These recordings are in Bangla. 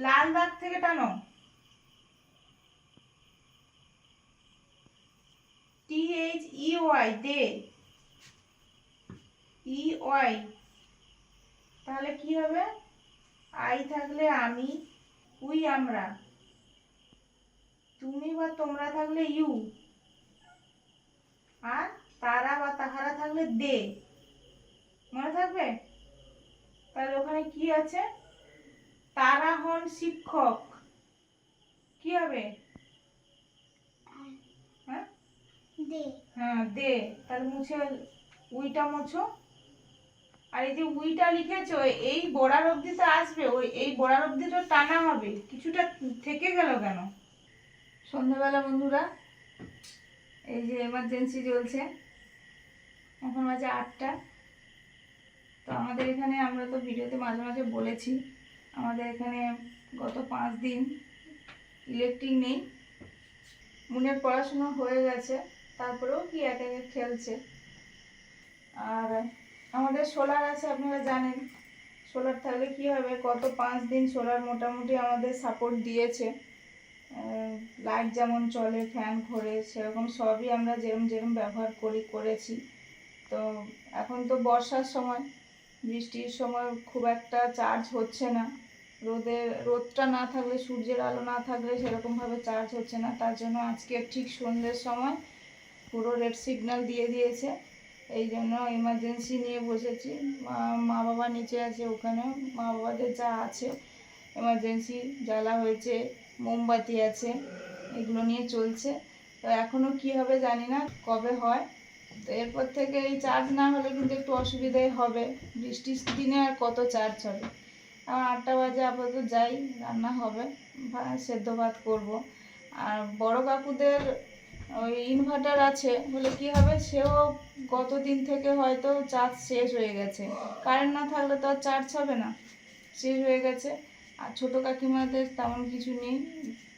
লাল দাগ থেকে টানো, THEY, দে, EY, তাহলে কি হবে? আই থাকলে আমি, উই আমরা, তুমি বা তোমরা থাকলে ইউ, আর তারা বা তাহারা থাকলে দে। মনে থাকবে? তাহলে ওখানে কি আছে? তারা হন শিক্ষক, কি হবে? হ্যাঁ হ্যাঁ দে, তাহলে মুছে উইটা মোছো। আর এই যে উইটা লিখেছো, এই বড়ার অবধি তো আসবে, ওই এই বড়ার অবধি তো টানা হবে, কিছুটা থেকে গেল কেন? সন্ধ্যাবেলা বন্ধুরা, এই যে এমার্জেন্সি চলছে, এখন বাজে 8টা। তো আমাদের এখানে, আমরা তো ভিডিওতে মাঝে মাঝে বলেছি, আমাদের এখানে গত 5 দিন ইলেকট্রিক নেই। মুনের পড়াশোনা হয়ে গেছে, তারপরেও কি একা একা খেলছে। আর আমাদের সোলার আছে, আপনারা জানেন। সোলার থাকলে কি হবে, গত 5 দিন সোলার মোটামুটি আমাদের সাপোর্ট দিয়েছে। লাইট যেমন চলে, ফ্যান ঘোরে, সেরকম সবই আমরা যেরকম ব্যবহার করেছি। তো এখন তো বর্ষার সময়, বৃষ্টির সময় খুব একটা চার্জ হচ্ছে না। রোদটা না থাকলে, সূর্যের আলো না থাকলে সেরকমভাবে চার্জ হচ্ছে না। তার জন্য আজকে ঠিক সন্ধ্যের সময় পুরো রেড সিগন্যাল দিয়ে দিয়েছে। এই জন্য এমার্জেন্সি নিয়ে বসেছি। মা বাবা নিচে আছে, ওখানেও মা বাবাদের যা আছে এমার্জেন্সি জ্বালা হয়েছে, মোমবাতি আছে, এগুলো নিয়ে চলছে। তো এখনও কি হবে জানি না, কবে হয়। তো এরপর থেকে এই চার্জ না হলে কিন্তু একটু অসুবিধাই হবে। বৃষ্টির দিনে আর কত চার্জ হবে। আমার 8টা বাজে, আপাতত যাই, রান্না হবে, সেদ্ধ ভাত করব। আর বড় কাকুদের ওই ইনভার্টার আছে বলে কি হবে, সেও গত দিন থেকে হয়তো চার্জ শেষ হয়ে গেছে। কারেন্ট না থাকলে তো আর চার্জ হবে না, শেষ হয়ে গেছে। আর ছোটো কাকিমাদের তেমন কিছু নেই।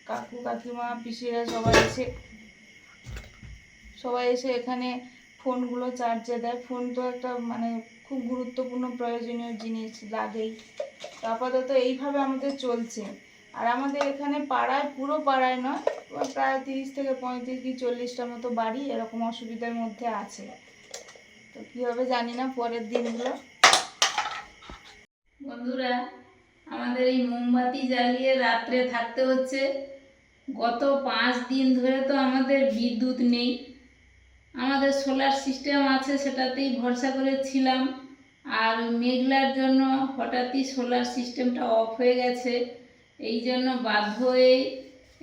কাকু কাকিমা পিসিরা সবাই এসে এখানে ফোনগুলো চার্জে দেয়। ফোন তো একটা মানে খুব গুরুত্বপূর্ণ প্রয়োজনীয় জিনিস, লাগেই। তো আপাতত এইভাবে আমাদের চলছে। আর আমাদের এখানে পাড়ায়, পুরো পাড়ায় নয়, প্রায় 30 থেকে 35 কি 40টা মতো বাড়ি এরকম অসুবিধার মধ্যে আছে। তো কী হবে জানি না পরের দিনগুলো। বন্ধুরা, আমাদের এই মোমবাতি জ্বালিয়ে রাত্রে থাকতে হচ্ছে। গত 5 দিন ধরে তো আমাদের বিদ্যুৎ নেই। আমাদের সোলার সিস্টেম আছে, সেটাতেই ভরসা করে ছিলাম। আর মেঘলার জন্য হঠাৎই সোলার সিস্টেমটা অফ হয়ে গেছে। এই জন্য বাধ্য হয়ে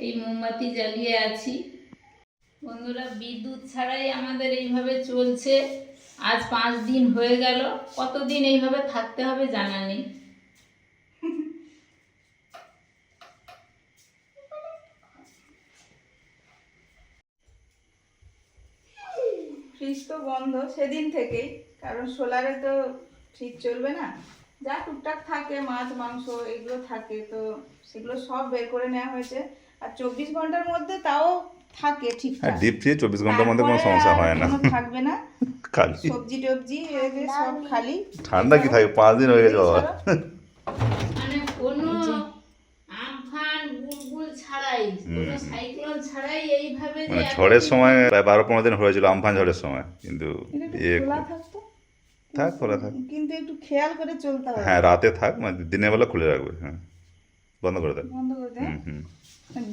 এই মোমবাতি জ্বালিয়ে আছি। বন্ধুরা, বিদ্যুৎ ছাড়াই আমাদের এইভাবে চলছে। আজ 5 দিন হয়ে গেল। কতদিন এইভাবে থাকতে হবে জানা নেই। ফ্রিজ তো বন্ধ সেদিন থেকেই, কারণ সোলারে তো ফ্রিজ চলবে না। যা টুকটাক থাকে, মাছ মাংস এগুলো থাকে, তো সেগুলো সব বের করে নেওয়া হয়েছে। আর 24 ঘন্টার মধ্যে তাও থাকে ঠিকঠাক। ডিপ ফ্রিজ 24 ঘন্টার মধ্যে কোনো সমস্যা হয় না। থাকবে না, খালি সবজি টবজি সব খালি। ঠান্ডা কি থাকে, 5 দিন হয়ে গেছে বাবা। মানে কোনো আমফান বুলবুল ছাড়াই, কোনো সাইক্লোন ছাড়াই এইভাবে যে মানে ঝড়ের সময় প্রায় 12-15 দিন হয়েছিল, আমফান ঝড়ের সময়। কিন্তু খোলা থাকতো, থাক, খোলা থাক, কিন্তু একটু খেয়াল করে চলতে হবে। হ্যাঁ রাতে থাক, মানে দিনের বেলা খুলে রাখবে, হ্যাঁ বন্ধ করে দেন। বন্ধ করে দেয়,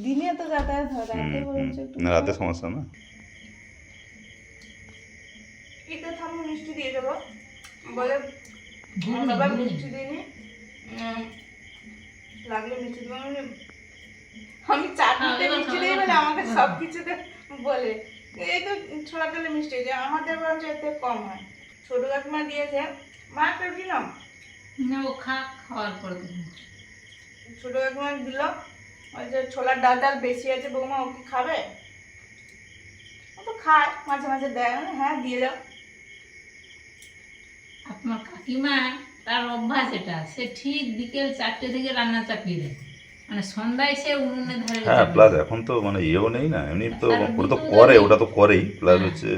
দিনে তো যাতায়াত হয়, রাতে বরঞ্চ একটু না, রাতে সমস্যা না। এটা থামো, মিষ্টি দিয়ে দেবো বলে বাবা, মিষ্টি দিইনি, লাগলে মিষ্টি দেবো। আমি চাটনিতে মিষ্টি দিই বলে আমাকে সব কিছুতে বলে এই তো ছোলা তেলে মিষ্টি, যে আমাদের বরঞ্চ এতে কম হয়। ছোট কাকিমা দিয়েছে, মা একটা দিলাম না, ও খাওয়ার পর ছোট কাকিমা দিল। ওই যে ছোলার ডাল বেশি আছে, বৌমা ও কি খাবে? ও তো খায়, মাঝে মাঝে দেয়, হ্যাঁ দিয়ে দাও। আপনার কাকিমা, তার অভ্যাস এটা, সে ঠিক বিকেল 4টে থেকে রান্না চাপিয়ে দেয়, মানে সন্ধ্যায় সে উনুনে ধারে। হ্যাঁ, প্লাস এখন তো মানে ইয়েও নেই না, এমনি তো ওটা তো করে, ওটা তো করেই। প্লাস হচ্ছে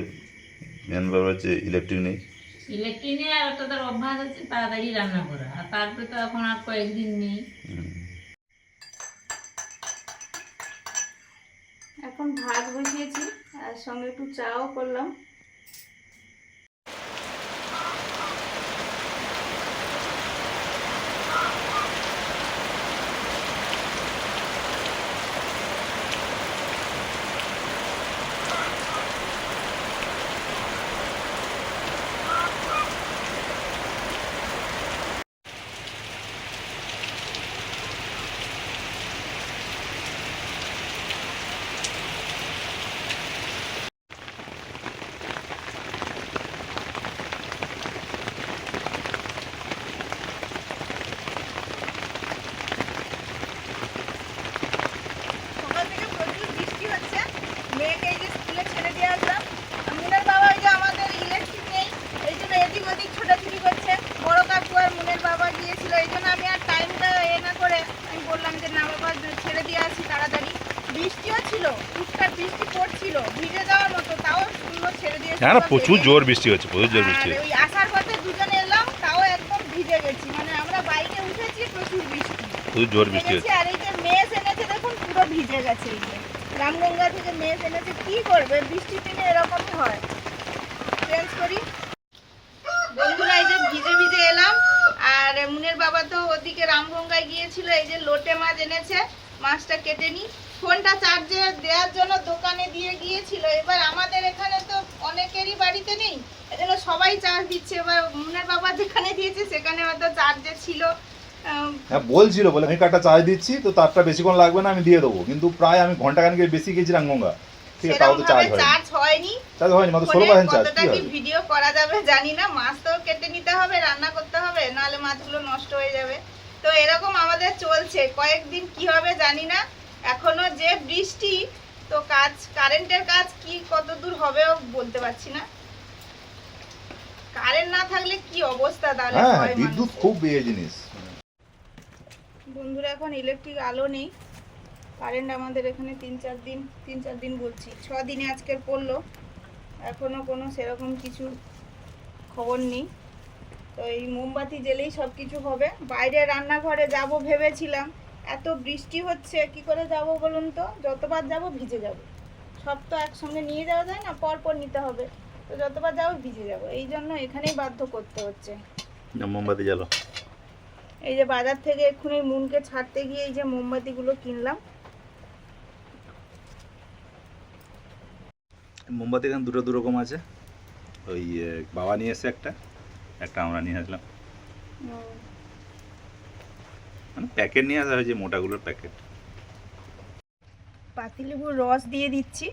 মেন ব্যাপার হচ্ছে ইলেকট্রিক নেই। ইলেকট্রিক নিয়ে আর একটা তার অভ্যাস আছে তাড়াতাড়ি রান্না করা, আর তারপরে তো এখন আর কয়েকদিন নেই। এখন ভাত বসিয়েছি আর সঙ্গে একটু চাও করলাম। সকাল থেকে প্রচুর বৃষ্টি হচ্ছে, মেয়েকে এই যে স্কুলে ছেড়ে দিয়ে আসলাম। মুনের বাবা ওই যে আমাদের ইলেকট্রিক নেই, এই জন্য এদিক ওদিক ছোটাছুটি করছে। বড় কাকু আর মুনের বাবা গিয়েছিল, এই জন্য আমি আর টাইমটা না করে আমি বললাম যে না বাবা ছেড়ে দিয়ে আসি তাড়াতাড়ি। বৃষ্টিও ছিল, টুকটাক বৃষ্টি পড়ছিল, ভিজে যাওয়ার মতো, তাও সুন্দর ছেড়ে দিয়ে হ্যাঁ প্রচুর জোর বৃষ্টি হচ্ছে, প্রচুর জোর বৃষ্টি ওই আসার পথে দুজনে এলাম, তাও একদম ভিজে গেছি। মানে আমরা বাইকে উঠেছি, প্রচুর বৃষ্টি, প্রচুর জোর বৃষ্টি হচ্ছে। আর এই যে মেষ এনেছে দেখুন পুরো ভিজে গেছে। এই যে রামগঙ্গা থেকে মেষ এনেছে, কি করবে বৃষ্টির দিনে এরকমই হয়। চেঞ্জ করি বন্ধুরা, এই যে ভিজে ভিজে এলাম। আর মুনের বাবা তো ওদিকে রামগঙ্গায় গিয়েছিল, এই যে লোটে মাছ এনেছে, মাছটা কেটে নি। ফোনটা চার্জে দেওয়ার জন্য দোকানে দিয়ে গিয়েছিল। এবার আমাদের এখানে তো অনেকেরই বাড়িতে নেই, এজন্য সবাই চার্জ দিচ্ছে। এবার মুনের বাবা যেখানে দিয়েছে সেখানে হয়তো চার্জে ছিল। হ্যাঁ বলছিল, বলে আমি একটা চার্জ দিচ্ছি, তো তারটা বেশিক্ষণ লাগবে না, আমি দিয়ে দেবো। কিন্তু প্রায় আমি ঘন্টাখানেকের বেশি গেছি রামগঙ্গা, ঠিক আছে, তাও তো চার্জ হয়নি। চার্জ হয়নি, মাত্র 16% চার্জ। কতটা কি ভিডিও করা যাবে জানি না, মাছ তো কেটে নিতে হবে, রান্না করতে হবে, নাহলে মাছগুলো নষ্ট হয়ে যাবে। তো এরকম আমাদের চলছে, কয়েকদিন কি হবে জানি না। এখনো যে বৃষ্টি, তো কারেন্টের কাজ কি কত দূর হবেও বলতে পারছি না। কারেন্ট না থাকলে কি অবস্থা তাহলে। হ্যাঁ বিদ্যুৎ খুব ইয়ে জিনিস। বন্ধুরা এখন ইলেকট্রিক আলো নেই, কারেন্ট আমাদের এখানে 3-4 দিন বলছি, 6 দিনে আজকের পড়লো, এখনো কোনো সেরকম কিছু খবর নেই। তো এই মোমবাতি জ্বেলেই সব কিছু হবে। বাইরে রান্নাঘরে যাব ভেবেছিলাম, এত বৃষ্টি হচ্ছে, কি করে যাব বলুন তো? যতবার যাব ভিজে যাব, সব তো একসঙ্গে নিয়ে যাওয়া যায় না, পর নিতে হবে। তো যতবার যাব ভিজে যাব, এই জন্য এখানেই বাধ্য করতে হচ্ছে। মোমবাতি জ্বালো। এই যে বাজার থেকে এক্ষুনি মুনকে ছাড়তে গিয়ে এই যে মোমবাতিগুলো কিনলাম। মোমবাতি এখানে দুটো রকম আছে, ওই বাবা নিয়ে এসে একটা আমরা নিয়ে আসলাম। মানে প্যাকেট নিয়ে আসা হয়েছে, মোটাগুলোর প্যাকেট। পাতিলেবুর রস দিয়ে দিচ্ছি।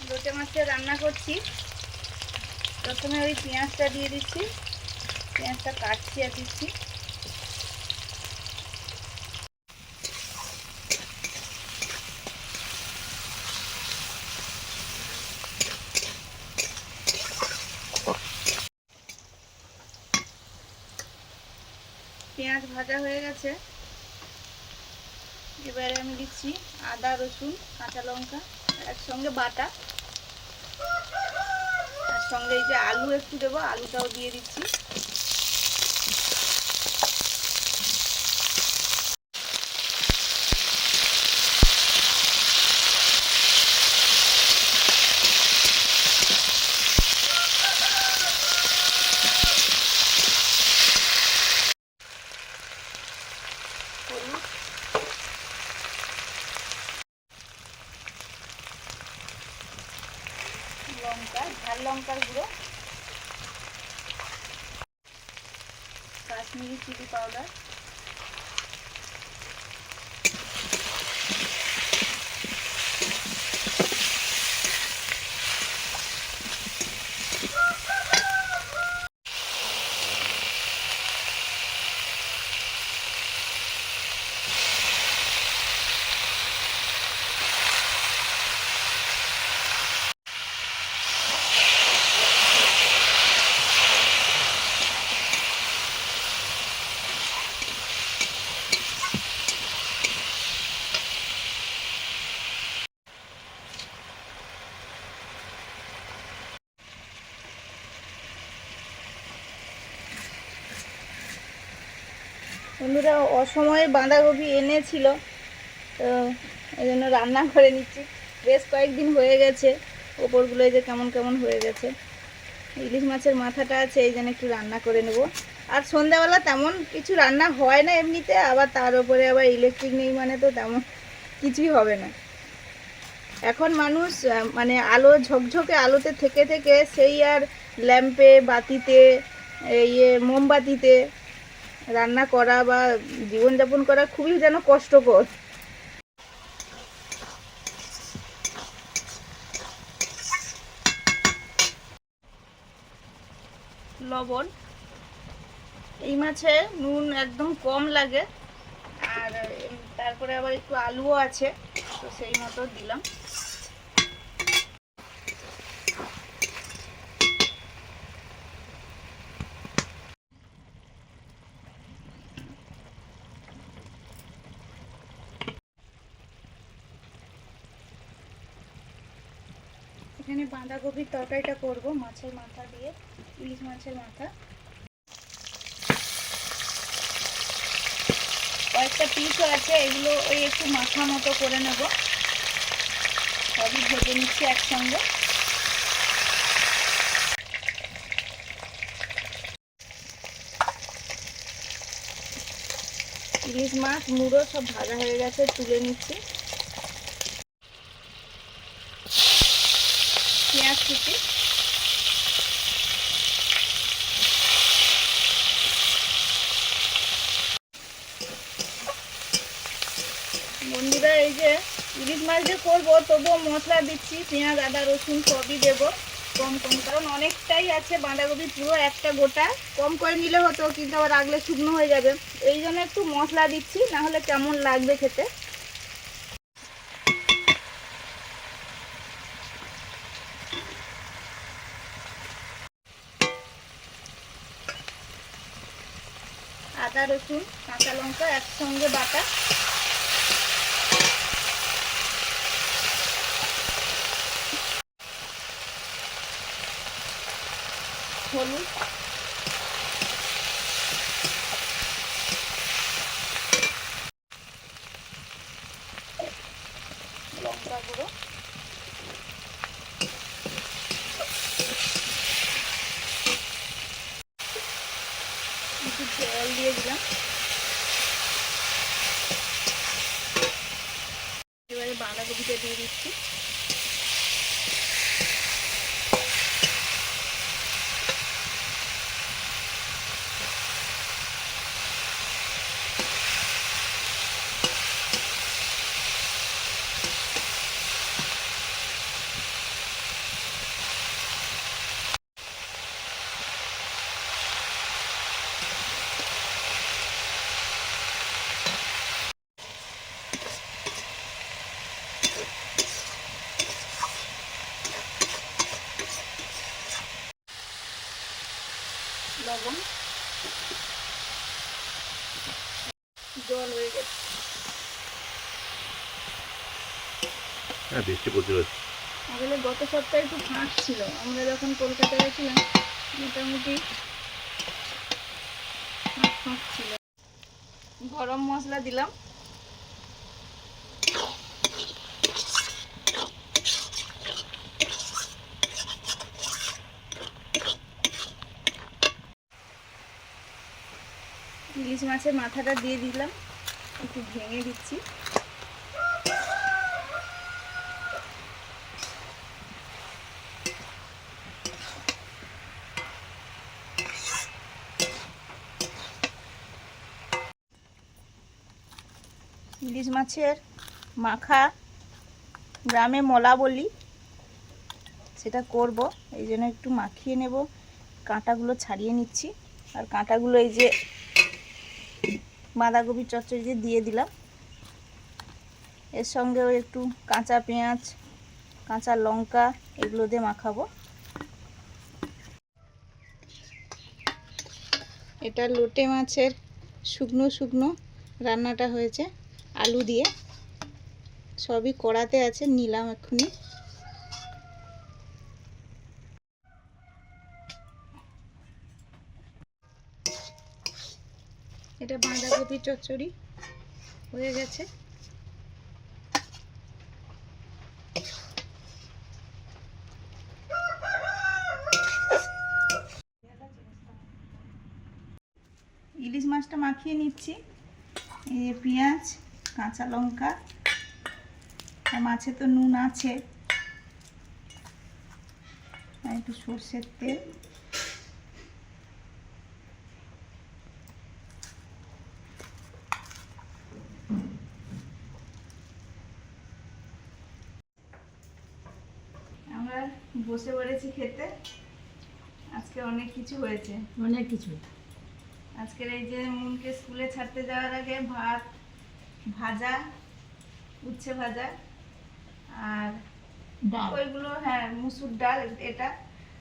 লোটে মাছের রান্না করছি, প্রথমে ওই পেঁয়াজটা দিয়ে দিচ্ছি, পেঁয়াজটা কাটছি আর দিচ্ছি। পেঁয়াজ ভাজা হয়ে গেছে, এবারে আমি দিচ্ছি আদা রসুন কাঁচা লঙ্কা একসঙ্গে বাটা, আর সঙ্গে এই যে আলু একটু দেবো, আলুটাও দিয়ে দিচ্ছি। লঙ্কা, ঝাল লঙ্কার গুঁড়ো, কাশ্মীরি চিলি পাউডার, বন্ধুরা অসময়ে বাঁধাকপি এনেছিল, তো এই জন্য রান্না করে নিচ্ছি। বেশ কয়েকদিন হয়ে গেছে, ওপরগুলো এই যে কেমন কেমন হয়ে গেছে। ইলিশ মাছের মাথাটা আছে, এই জন্য একটু রান্না করে নেব। আর সন্ধ্যাবেলা তেমন কিছু রান্না হয় না এমনিতে, আবার তার উপরে আবার ইলেকট্রিক নেই মানে তো তেমন কিছুই হবে না। এখন মানুষ মানে আলো ঝকঝকে আলোতে থেকে থেকে সেই আর ল্যাম্পে বাতিতে মোমবাতিতে রান্না করা বা জীবনযাপন করা খুবই যেন কষ্টকর। লবণ, এই মাছে নুন একদম কম লাগে, আর তারপরে আবার একটু আলুও আছে, তো সেই মতো দিলাম। এখানে বাঁধাকপির তরকারিটা করব মাছের মাথা দিয়ে, ইলিশ মাছের মাথা। কয়েকটা পিসও আছে, এগুলো ওই একটু মাথা মতো করে নেব। সবই ভেজে নিচ্ছি একসঙ্গে। ইলিশ মাছ মুড়ো সব ভাজা হয়ে গেছে, তুলে নিচ্ছি। পেঁয়াজ কুচি, বন্ধুরা এই যে ইলিশ মাছ দিয়ে করবো, তবুও মশলা দিচ্ছি, পেঁয়াজ আদা রসুন সবই দেবো কম কম, কারণ অনেকটাই আছে বাঁধাকপি, পুরো একটা গোটা। কম করে নিলে হতো, কিন্তু আবার রাখলে শুকনো হয়ে যাবে, এই জন্য একটু মশলা দিচ্ছি, না হলে কেমন লাগবে খেতে। আদা রসুন কাঁচা লঙ্কা একসঙ্গে বাটা, হলুদ, লঙ্কা গুঁড়ো, একটু জল দিয়ে দিলাম। এবারে বাঁধাকপিটা দিয়ে দিচ্ছি। লবণ, জল হয়ে গেছে। হ্যাঁ, বৃষ্টি প্রচুর হচ্ছে। আসলে গত সপ্তাহে একটু ফাঁক ছিল, আমরা যখন কলকাতায় গেছিলাম মোটামুটি ফাঁক ছিল। গরম মশলা দিলাম, ইলিশ মাছের মাথাটা দিয়ে দিলাম, একটু ভেঙে দিচ্ছি। ইলিশ মাছের মাখা গ্রামে মলা বলি, সেটা করব, এই জন্য একটু মাখিয়ে নেব। কাঁটাগুলো ছাড়িয়ে নিচ্ছি, আর কাঁটাগুলো এই যে বাঁধাকপি চচ্চড়ি দিয়ে দিলাম। এর সঙ্গেও একটু কাঁচা পেঁয়াজ, কাঁচা লঙ্কা এগুলো দিয়ে মাখাবো। এটা লোটে মাছের শুকনো শুকনো রান্নাটা হয়েছে আলু দিয়ে, সবই কড়াতে আছে, নিলাম এক্ষুনি। এটা বাঁধাকপি চচ্চড়ি হয়ে গেছে। ইলিশ মাছটা মাখিয়ে নিচ্ছি। এই যে পেঁয়াজ, কাঁচা লঙ্কা, আর মাছে তো নুন আছে, আর একটু সর্ষের তেল, আমরা বসে পড়েছি খেতে। আজকে অনেক কিছু হয়েছে, অনেক কিছু। আজকের এই যে মুনকে স্কুলে ছাড়তে যাওয়ার আগে ভাত, ভাজা, উচ্ছে ভাজা, আর ডাল। ওইগুলো হ্যাঁ মুসুর ডাল, এটা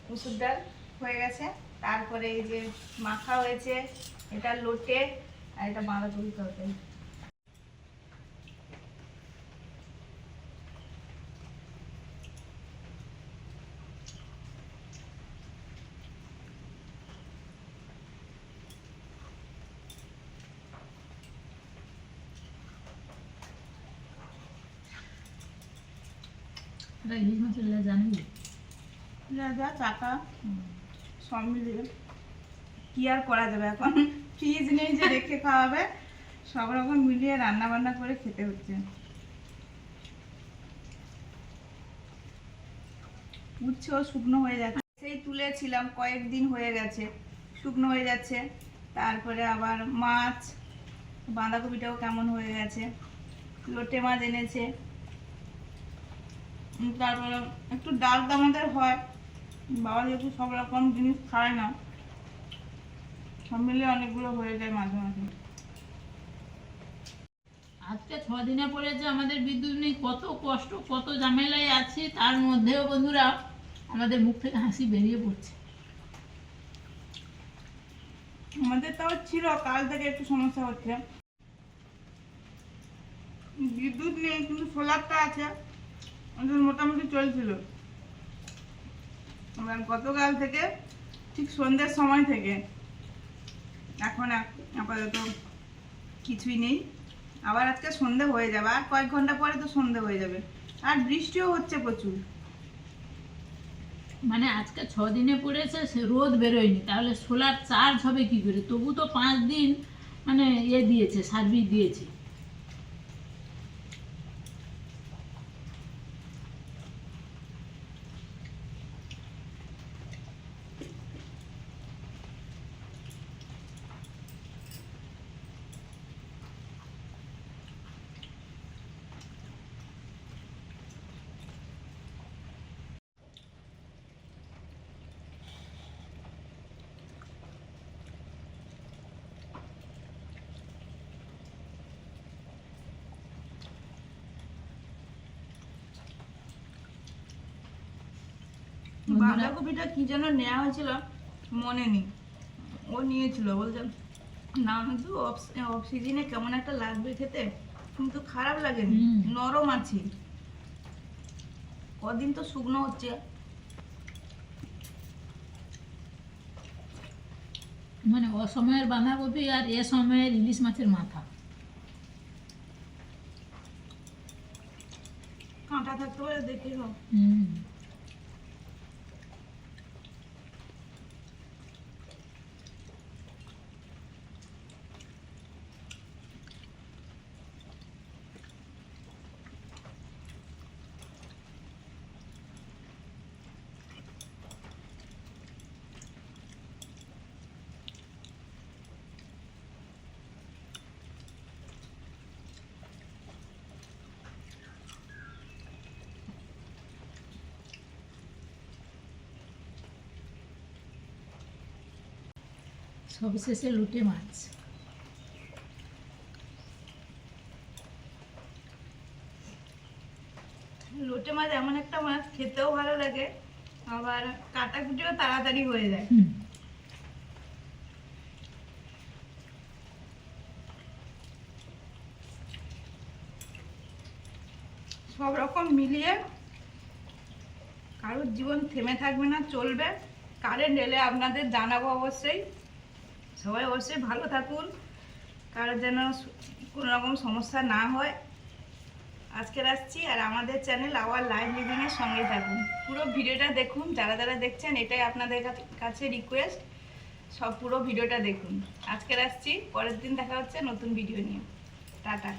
মুসুর ডাল হয়ে গেছে। তারপরে এই যে মাখা হয়েছে, এটা লোটে, আর এটা বাঁধাকপি তরকারি। এটা ইলিশ মাছের জানি যা চাকা সব মিলিয়ে কি আর করা যাবে, এখন ফ্রিজ নেই যে রেখে খাওয়াবে, সব রকম মিলিয়ে রান্না বান্না করে খেতে হচ্ছে। উচ্ছেও শুকনো হয়ে যাচ্ছে, সেই তুলেছিলাম কয়েকদিন হয়ে গেছে, শুকনো হয়ে যাচ্ছে। তারপরে আবার মাছ, বাঁধাকপিটাও কেমন হয়ে গেছে, লোটে মাছ এনেছে। তারপরে একটু ডাল তো আমাদের হয়, বাবা যেহেতু সব রকম জিনিস খায় না, সব মিলিয়ে অনেকগুলো হয়ে যায় মাঝে মাঝে। আজকে 6 দিনে পড়েছে আমাদের বিদ্যুৎ নেই, কত কষ্ট, কত ঝামেলায় আছি, তার মধ্যেও বন্ধুরা আমাদের মুখ থেকে হাসি বেরিয়ে পড়ছে। আমাদের তাও ছিল, কাল থেকে একটু সমস্যা হচ্ছে, বিদ্যুৎ নেই কিন্তু সোলারটা আছে, আমাদের মোটামুটি চলছিল। আমরা গতকাল থেকে ঠিক সন্ধ্যের সময় থেকে এখন আপাতত কিছুই নেই। আবার আজকে সন্ধে হয়ে যাবে, আর কয়েক ঘন্টা পরে তো সন্ধে হয়ে যাবে, আর বৃষ্টিও হচ্ছে প্রচুর। মানে আজকে 6 দিনে পড়েছে, সে রোদ বেরোয়নি, তাহলে সোলার চার্জ হবে কি করে? তবু তো 5 দিন মানে দিয়েছে, সার্ভিস দিয়েছে। বাঁধাকপিটা কি যেন নেওয়া হয়েছিল মনে নেই, ও নিয়েছিল, বলছে না কিন্তু অফ সিজনে কেমন একটা লাগবে খেতে, কিন্তু খারাপ লাগেনি, নরম আছে, কদিন তো শুকনো হচ্ছে। মানে অসময়ের বাঁধাকপি আর এ সময়ের ইলিশ মাছের মাথা। কাঁটা থাকতে পারে দেখে হোক। সবশেষে লুটে মাছ। লোটে মাছ এমন একটা মাছ, খেতেও ভালো লাগে, আবার কাটাকুটিও তাড়াতাড়ি হয়ে যায়। সব রকম মিলিয়ে কারোর জীবন থেমে থাকবে না, চলবে। কারেন্ট এলে আপনাদের জানাবো অবশ্যই। সবাই অবশ্যই ভালো থাকুন, কারোর যেন কোনো রকম সমস্যা না হয়। আজকে আসছি, আর আমাদের চ্যানেল আওয়ার লাইভ লিভিংয়ের সঙ্গে থাকুন, পুরো ভিডিওটা দেখুন। যারা যারা দেখছেন এটাই আপনাদের কাছে রিকোয়েস্ট, সব পুরো ভিডিওটা দেখুন। আজকে আসছি, পরের দিন দেখা হচ্ছে নতুন ভিডিও নিয়ে। টাটা।